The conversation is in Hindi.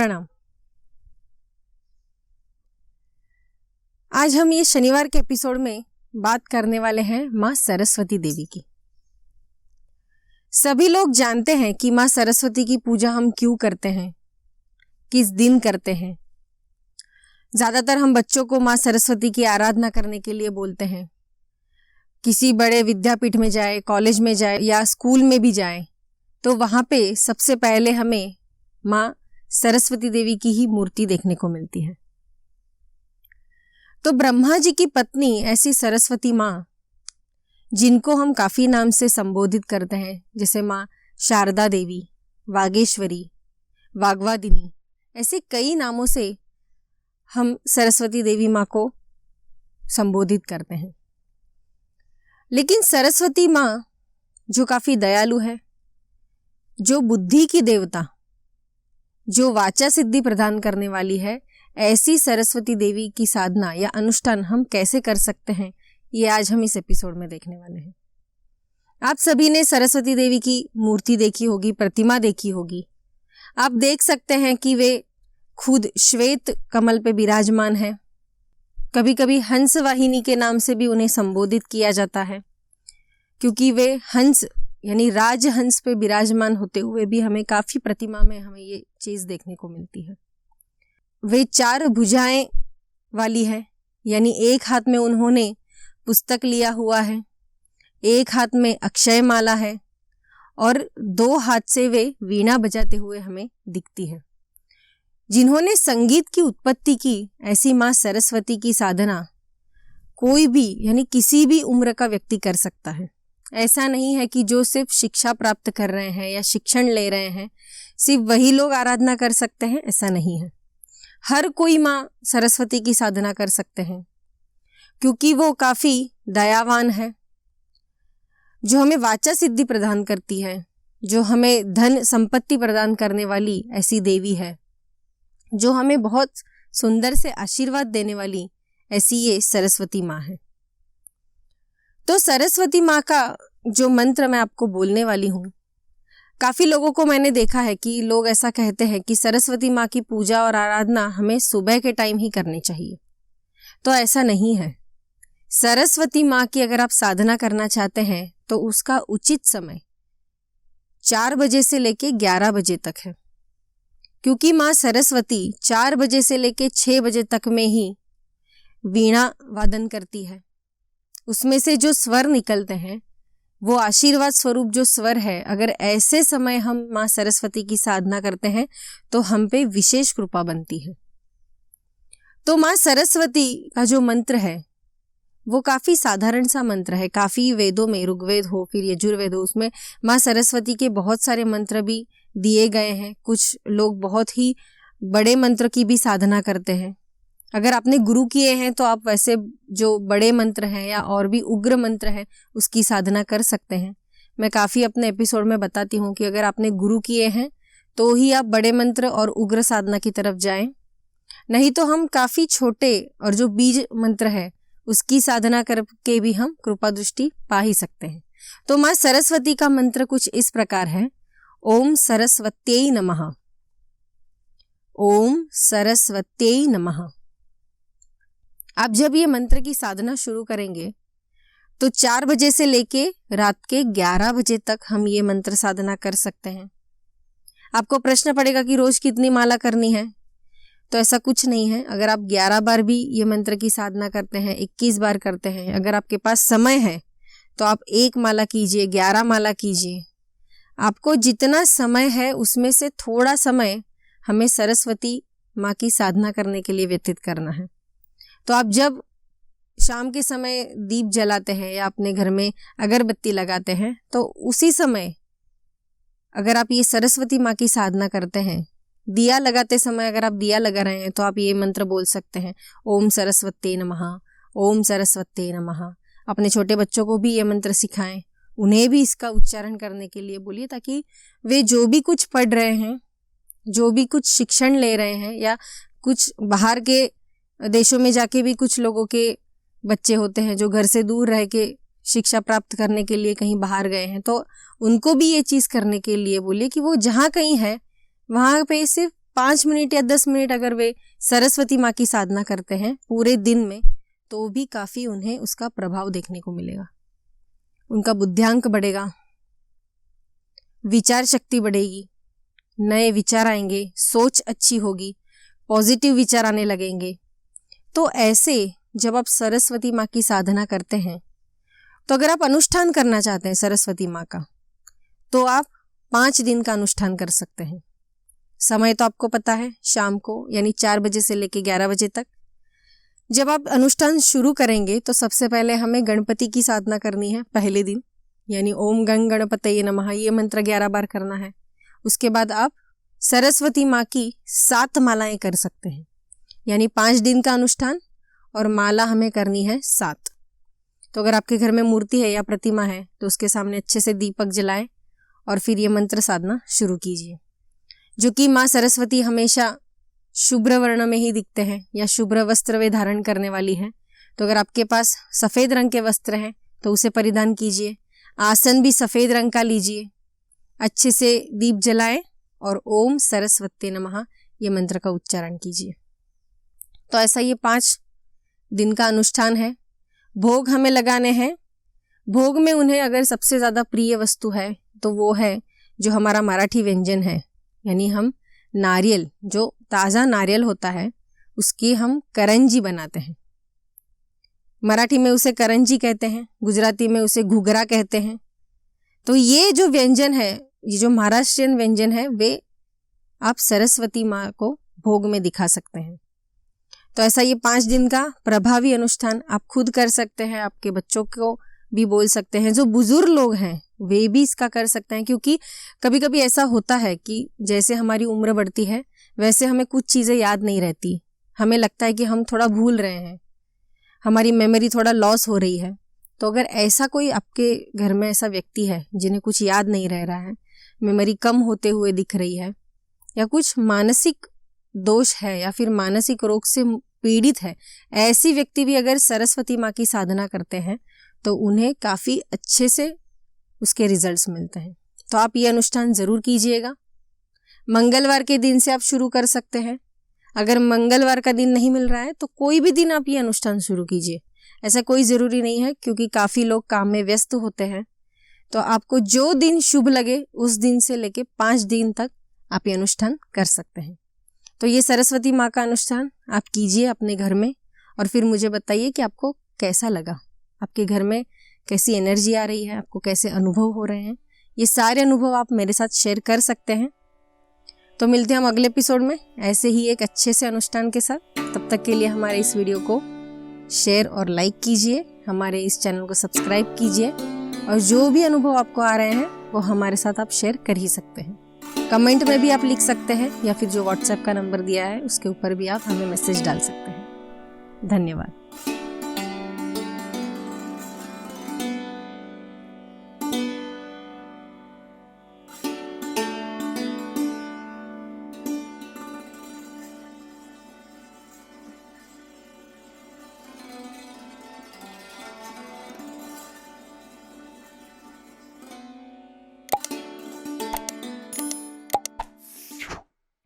प्रणाम। आज हम ये शनिवार के एपिसोड में बात करने वाले हैं माँ सरस्वती देवी की। सभी लोग जानते हैं कि माँ सरस्वती की पूजा हम क्यों करते हैं, किस दिन करते हैं। ज्यादातर हम बच्चों को माँ सरस्वती की आराधना करने के लिए बोलते हैं। किसी बड़े विद्यापीठ में जाए, कॉलेज में जाए या स्कूल में भी जाए तो वहां पे सबसे पहले हमें माँ सरस्वती देवी की ही मूर्ति देखने को मिलती है। तो ब्रह्मा जी की पत्नी ऐसी सरस्वती माँ, जिनको हम काफी नाम से संबोधित करते हैं, जैसे माँ शारदा देवी, वागेश्वरी, वाग्वादिनी, ऐसे कई नामों से हम सरस्वती देवी माँ को संबोधित करते हैं। लेकिन सरस्वती माँ जो काफी दयालु है, जो बुद्धि की देवता, जो वाचा सिद्धि प्रदान करने वाली है, ऐसी सरस्वती देवी की साधना या अनुष्ठान हम कैसे कर सकते हैं, ये आज हम इस एपिसोड में देखने वाले हैं। आप सभी ने सरस्वती देवी की मूर्ति देखी होगी, प्रतिमा देखी होगी। आप देख सकते हैं कि वे खुद श्वेत कमल पे विराजमान है। कभी कभी हंस वाहिनी के नाम से भी उन्हें संबोधित किया जाता है, क्योंकि वे हंस यानी राजहंस पे विराजमान होते हुए भी हमें काफी प्रतिमा में हमें ये चीज देखने को मिलती है। वे 4 भुजाएं वाली है, यानी एक हाथ में उन्होंने पुस्तक लिया हुआ है, एक हाथ में अक्षय माला है और 2 हाथ से वे वीणा बजाते हुए हमें दिखती है। जिन्होंने संगीत की उत्पत्ति की, ऐसी माँ सरस्वती की साधना कोई भी यानी किसी भी उम्र का व्यक्ति कर सकता है। ऐसा नहीं है कि जो सिर्फ शिक्षा प्राप्त कर रहे हैं या शिक्षण ले रहे हैं सिर्फ वही लोग आराधना कर सकते हैं, ऐसा नहीं है। हर कोई माँ सरस्वती की साधना कर सकते हैं, क्योंकि वो काफी दयावान है, जो हमें वाचा सिद्धि प्रदान करती है, जो हमें धन संपत्ति प्रदान करने वाली ऐसी देवी है, जो हमें बहुत सुंदर से आशीर्वाद देने वाली ऐसी ये सरस्वती माँ है। तो सरस्वती माँ का जो मंत्र मैं आपको बोलने वाली हूँ, काफी लोगों को मैंने देखा है कि लोग ऐसा कहते हैं कि सरस्वती माँ की पूजा और आराधना हमें सुबह के टाइम ही करनी चाहिए। तो ऐसा नहीं है। सरस्वती माँ की अगर आप साधना करना चाहते हैं तो उसका उचित समय 4 बजे से लेके 11 बजे तक है, क्योंकि माँ सरस्वती 4 बजे से लेके 6 बजे तक में ही वीणा वादन करती है। उसमें से जो स्वर निकलते हैं वो आशीर्वाद स्वरूप जो स्वर है, अगर ऐसे समय हम माँ सरस्वती की साधना करते हैं तो हम पे विशेष कृपा बनती है। तो माँ सरस्वती का जो मंत्र है वो काफी साधारण सा मंत्र है। काफी वेदों में, ऋग्वेद हो फिर यजुर्वेद हो, उसमें माँ सरस्वती के बहुत सारे मंत्र भी दिए गए हैं। कुछ लोग बहुत ही बड़े मंत्र की भी साधना करते हैं। अगर आपने गुरु किए हैं तो आप वैसे जो बड़े मंत्र हैं या और भी उग्र मंत्र हैं उसकी साधना कर सकते हैं। मैं काफ़ी अपने एपिसोड में बताती हूँ कि अगर आपने गुरु किए हैं तो ही आप बड़े मंत्र और उग्र साधना की तरफ जाएं, नहीं तो हम काफ़ी छोटे और जो बीज मंत्र है उसकी साधना करके भी हम कृपा दृष्टि पा ही सकते हैं। तो माँ सरस्वती का मंत्र कुछ इस प्रकार है। ओम सरस्वत्यै नमः, ओम सरस्वत्यै नमः। आप जब ये मंत्र की साधना शुरू करेंगे तो 4 बजे से लेके रात के 11 बजे तक हम ये मंत्र साधना कर सकते हैं। आपको प्रश्न पड़ेगा कि रोज कितनी माला करनी है, तो ऐसा कुछ नहीं है। अगर आप 11 बार भी ये मंत्र की साधना करते हैं, 21 बार करते हैं, अगर आपके पास समय है तो आप 1 माला कीजिए, 11 माला कीजिए। आपको जितना समय है उसमें से थोड़ा समय हमें सरस्वती माँ की साधना करने के लिए व्यतीत करना है। तो आप जब शाम के समय दीप जलाते हैं या अपने घर में अगरबत्ती लगाते हैं तो उसी समय अगर आप ये सरस्वती माँ की साधना करते हैं, दिया लगाते समय अगर आप दिया लगा रहे हैं तो आप ये मंत्र बोल सकते हैं, ओम सरस्वती नमः, ओम सरस्वती नमः। अपने छोटे बच्चों को भी ये मंत्र सिखाएं, उन्हें भी इसका उच्चारण करने के लिए बोलिए, ताकि वे जो भी कुछ पढ़ रहे हैं, जो भी कुछ शिक्षण ले रहे हैं, या कुछ बाहर के देशों में जाके भी कुछ लोगों के बच्चे होते हैं जो घर से दूर रह के शिक्षा प्राप्त करने के लिए कहीं बाहर गए हैं, तो उनको भी ये चीज़ करने के लिए बोलिए कि वो जहाँ कहीं है वहाँ पे सिर्फ 5 मिनट या 10 मिनट अगर वे सरस्वती माँ की साधना करते हैं पूरे दिन में, तो भी काफ़ी उन्हें उसका प्रभाव देखने को मिलेगा। उनका बुद्धियांक बढ़ेगा, विचार शक्ति बढ़ेगी, नए विचार आएंगे, सोच अच्छी होगी, पॉजिटिव विचार आने लगेंगे। तो ऐसे जब आप सरस्वती माँ की साधना करते हैं, तो अगर आप अनुष्ठान करना चाहते हैं सरस्वती माँ का, तो आप 5 दिन का अनुष्ठान कर सकते हैं। समय तो आपको पता है, शाम को यानी 4 बजे से लेकर 11 बजे तक। जब आप अनुष्ठान शुरू करेंगे तो सबसे पहले हमें गणपति की साधना करनी है पहले दिन, यानी ओम गंग गणपतये नमः ये मंत्र 11 बार करना है। उसके बाद आप सरस्वती माँ की 7 मालाएं कर सकते हैं, यानी 5 दिन का अनुष्ठान और माला हमें करनी है 7। तो अगर आपके घर में मूर्ति है या प्रतिमा है तो उसके सामने अच्छे से दीपक जलाएं और फिर ये मंत्र साधना शुरू कीजिए। जो कि माँ सरस्वती हमेशा शुभ्र वर्ण में ही दिखते हैं या शुभ्र वस्त्र वे धारण करने वाली है। तो अगर आपके पास सफ़ेद रंग के वस्त्र हैं तो उसे परिधान कीजिए, आसन भी सफ़ेद रंग का लीजिए, अच्छे से दीप जलाएं और ओम सरस्वती नमः ये मंत्र का उच्चारण कीजिए। तो ऐसा ये 5 दिन का अनुष्ठान है। भोग हमें लगाने हैं। भोग में उन्हें अगर सबसे ज़्यादा प्रिय वस्तु है तो वो है जो हमारा मराठी व्यंजन है, यानी हम नारियल, जो ताज़ा नारियल होता है उसकी हम करंजी बनाते हैं। मराठी में उसे करंजी कहते हैं, गुजराती में उसे घुघरा कहते हैं। तो ये जो व्यंजन है, ये जो महाराष्ट्रियन व्यंजन है, वे आप सरस्वती माँ को भोग में दिखा सकते हैं। तो ऐसा ये 5 दिन का प्रभावी अनुष्ठान आप खुद कर सकते हैं, आपके बच्चों को भी बोल सकते हैं। जो बुजुर्ग लोग हैं वे भी इसका कर सकते हैं, क्योंकि कभी कभी ऐसा होता है कि जैसे हमारी उम्र बढ़ती है वैसे हमें कुछ चीज़ें याद नहीं रहती। हमें लगता है कि हम थोड़ा भूल रहे हैं, हमारी मेमोरी थोड़ा लॉस हो रही है। तो अगर ऐसा कोई आपके घर में ऐसा व्यक्ति है जिन्हें कुछ याद नहीं रह रहा है, मेमोरी कम होते हुए दिख रही है, या कुछ मानसिक दोष है या फिर मानसिक रोग से पीड़ित है, ऐसी व्यक्ति भी अगर सरस्वती माँ की साधना करते हैं तो उन्हें काफ़ी अच्छे से उसके रिजल्ट्स मिलते हैं। तो आप ये अनुष्ठान ज़रूर कीजिएगा। मंगलवार के दिन से आप शुरू कर सकते हैं। अगर मंगलवार का दिन नहीं मिल रहा है तो कोई भी दिन आप ये अनुष्ठान शुरू कीजिए, ऐसा कोई ज़रूरी नहीं है, क्योंकि काफ़ी लोग काम में व्यस्त होते हैं। तो आपको जो दिन शुभ लगे उस दिन से लेके 5 दिन तक आप ये अनुष्ठान कर सकते हैं। तो ये सरस्वती माँ का अनुष्ठान आप कीजिए अपने घर में और फिर मुझे बताइए कि आपको कैसा लगा, आपके घर में कैसी एनर्जी आ रही है, आपको कैसे अनुभव हो रहे हैं। ये सारे अनुभव आप मेरे साथ शेयर कर सकते हैं। तो मिलते हैं हम अगले एपिसोड में ऐसे ही एक अच्छे से अनुष्ठान के साथ। तब तक के लिए हमारे इस वीडियो को शेयर और लाइक कीजिए, हमारे इस चैनल को सब्सक्राइब कीजिए और जो भी अनुभव आपको आ रहे हैं वो हमारे साथ आप शेयर कर ही सकते हैं। कमेंट में भी आप लिख सकते हैं या फिर जो व्हाट्सएप का नंबर दिया है उसके ऊपर भी आप हमें मैसेज डाल सकते हैं। धन्यवाद।